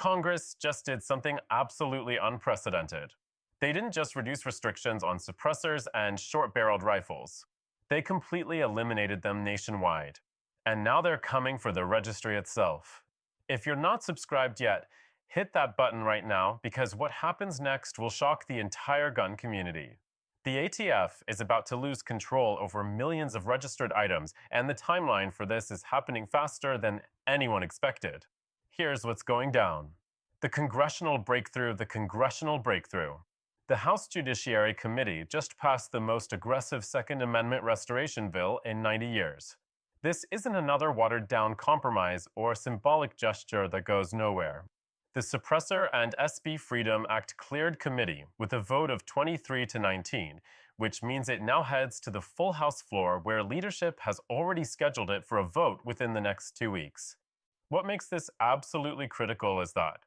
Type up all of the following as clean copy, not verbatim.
Congress just did something absolutely unprecedented. They didn't just reduce restrictions on suppressors and short-barreled rifles. They completely eliminated them nationwide. And now they're coming for the registry itself. If you're not subscribed yet, hit that button right now because what happens next will shock the entire gun community. The ATF is about to lose control over millions of registered items, and the timeline for this is happening faster than anyone expected. Here's what's going down. The congressional breakthrough, The House Judiciary Committee just passed the most aggressive Second Amendment restoration bill in 90 years. This isn't another watered-down compromise or symbolic gesture that goes nowhere. The Suppressor and SB Freedom Act cleared committee with a vote of 23 to 19, which means it now heads to the full House floor where leadership has already scheduled it for a vote within the next 2 weeks. What makes this absolutely critical is that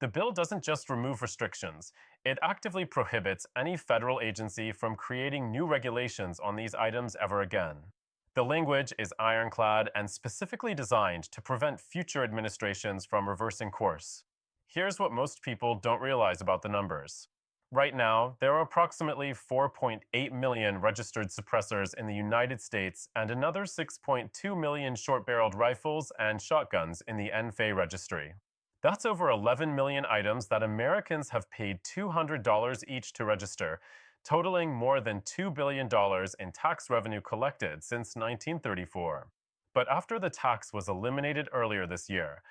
the bill doesn't just remove restrictions, it actively prohibits any federal agency from creating new regulations on these items ever again. The language is ironclad and specifically designed to prevent future administrations from reversing course. Here's what most people don't realize about the numbers. Right now, there are approximately 4.8 million registered suppressors in the United States and another 6.2 million short-barreled rifles and shotguns in the NFA registry. That's over 11 million items that Americans have paid $200 each to register, totaling more than $2 billion in tax revenue collected since 1934. But after the tax was eliminated earlier this year,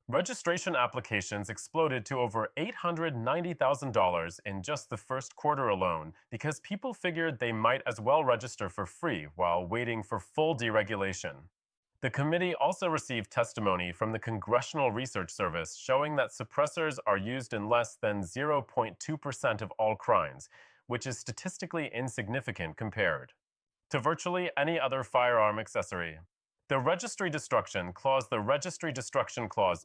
registration applications exploded to over $890,000 in just the first quarter alone because people figured they might as well register for free while waiting for full deregulation. The committee also received testimony from the Congressional Research Service showing that suppressors are used in less than 0.2% of all crimes, which is statistically insignificant compared to virtually any other firearm accessory. The Registry Destruction Clause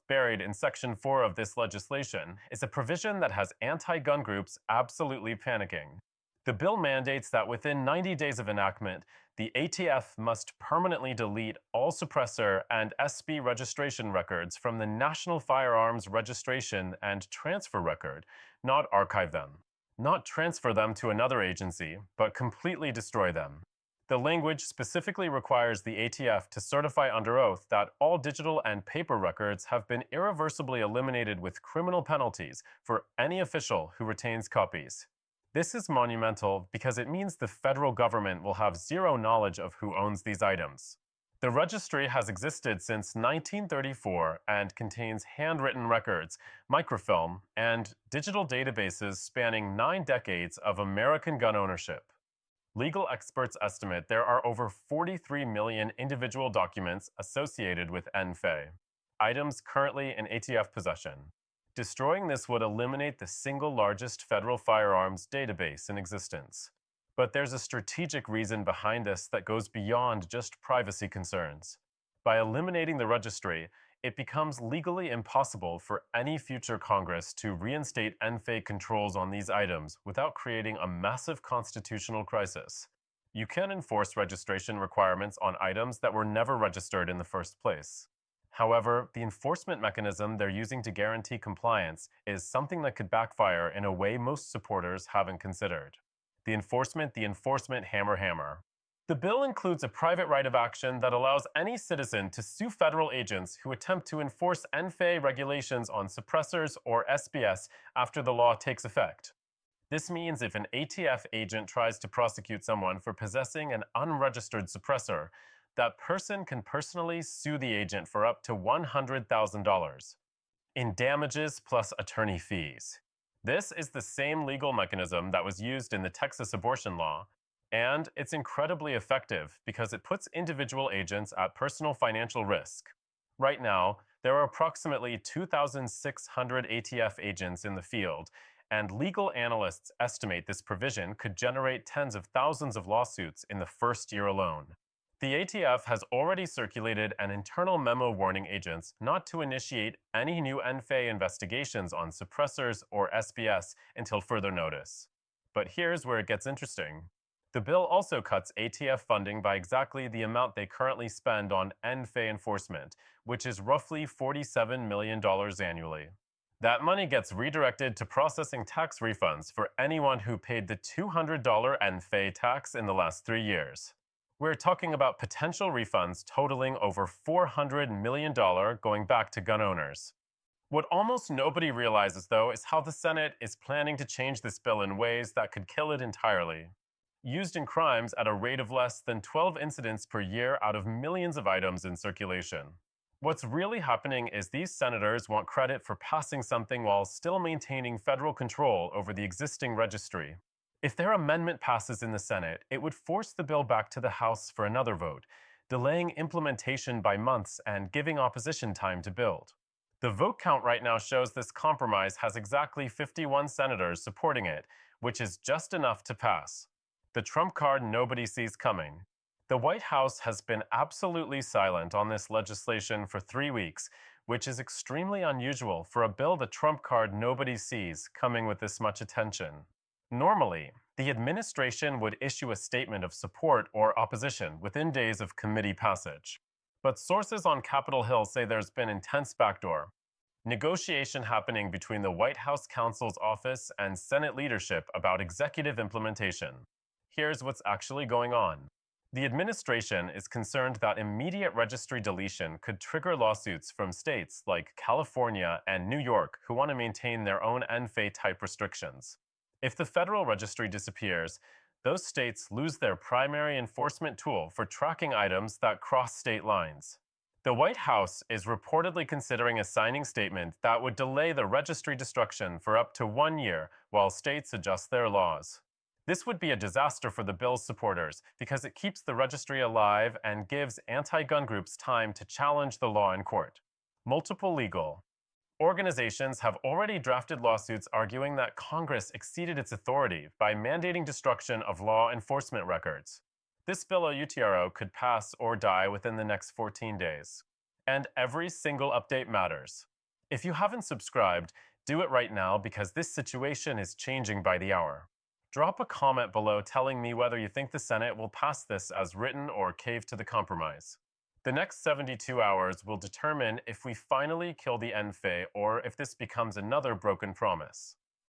buried in Section 4 of this legislation is a provision that has anti-gun groups absolutely panicking. The bill mandates that within 90 days of enactment, the ATF must permanently delete all suppressor and SB registration records from the National Firearms Registration and Transfer Record, not archive them. Not transfer them to another agency, but completely destroy them. The language specifically requires the ATF to certify under oath that all digital and paper records have been irreversibly eliminated with criminal penalties for any official who retains copies. This is monumental because it means the federal government will have zero knowledge of who owns these items. The registry has existed since 1934 and contains handwritten records, microfilm, and digital databases spanning 9 decades of American gun ownership. Legal experts estimate there are over 43 million individual documents associated with NFA, items currently in ATF possession. Destroying this would eliminate the single largest federal firearms database in existence. But there's a strategic reason behind this that goes beyond just privacy concerns. By eliminating the registry, it becomes legally impossible for any future Congress to reinstate NFA controls on these items without creating a massive constitutional crisis. You can enforce registration requirements on items that were never registered in the first place. However, the enforcement mechanism they're using to guarantee compliance is something that could backfire in a way most supporters haven't considered. The enforcement, hammer. The bill includes a private right of action that allows any citizen to sue federal agents who attempt to enforce NFA regulations on suppressors or SBS after the law takes effect. This means if an ATF agent tries to prosecute someone for possessing an unregistered suppressor, that person can personally sue the agent for up to $100,000 in damages plus attorney fees. This is the same legal mechanism that was used in the Texas abortion law, and it's incredibly effective because it puts individual agents at personal financial risk. Right now, there are approximately 2,600 ATF agents in the field, and legal analysts estimate this provision could generate tens of thousands of lawsuits in the first year alone. The ATF has already circulated an internal memo warning agents not to initiate any new NFA investigations on suppressors or SBS until further notice. But here's where it gets interesting. The bill also cuts ATF funding by exactly the amount they currently spend on NFA enforcement, which is roughly $47 million annually. That money gets redirected to processing tax refunds for anyone who paid the $200 NFA tax in the last 3 years. We're talking about potential refunds totaling over $400 million going back to gun owners. What almost nobody realizes, though, is how the Senate is planning to change this bill in ways that could kill it entirely. Used in crimes at a rate of less than 12 incidents per year out of millions of items in circulation. What's really happening is these senators want credit for passing something while still maintaining federal control over the existing registry. If their amendment passes in the Senate, it would force the bill back to the House for another vote, delaying implementation by months and giving opposition time to build. The vote count right now shows this compromise has exactly 51 senators supporting it, which is just enough to pass. The trump card nobody sees coming. The White House has been absolutely silent on this legislation for 3 weeks, which is extremely unusual for a bill the trump card nobody sees coming with this much attention. Normally, the administration would issue a statement of support or opposition within days of committee passage. But sources on Capitol Hill say there's been intense backdoor negotiation happening between the White House counsel's office and Senate leadership about executive implementation. Here's what's actually going on. The administration is concerned that immediate registry deletion could trigger lawsuits from states like California and New York who want to maintain their own NFA type restrictions. If the federal registry disappears, those states lose their primary enforcement tool for tracking items that cross state lines. The White House is reportedly considering a signing statement that would delay the registry destruction for up to 1 year while states adjust their laws. This would be a disaster for the bill's supporters because it keeps the registry alive and gives anti-gun groups time to challenge the law in court. Multiple legal organizations have already drafted lawsuits arguing that Congress exceeded its authority by mandating destruction of law enforcement records. This bill or UTRO could pass or die within the next 14 days. And every single update matters. If you haven't subscribed, do it right now because this situation is changing by the hour. Drop a comment below telling me whether you think the Senate will pass this as written or cave to the compromise. The next 72 hours will determine if we finally kill the NFA or if this becomes another broken promise.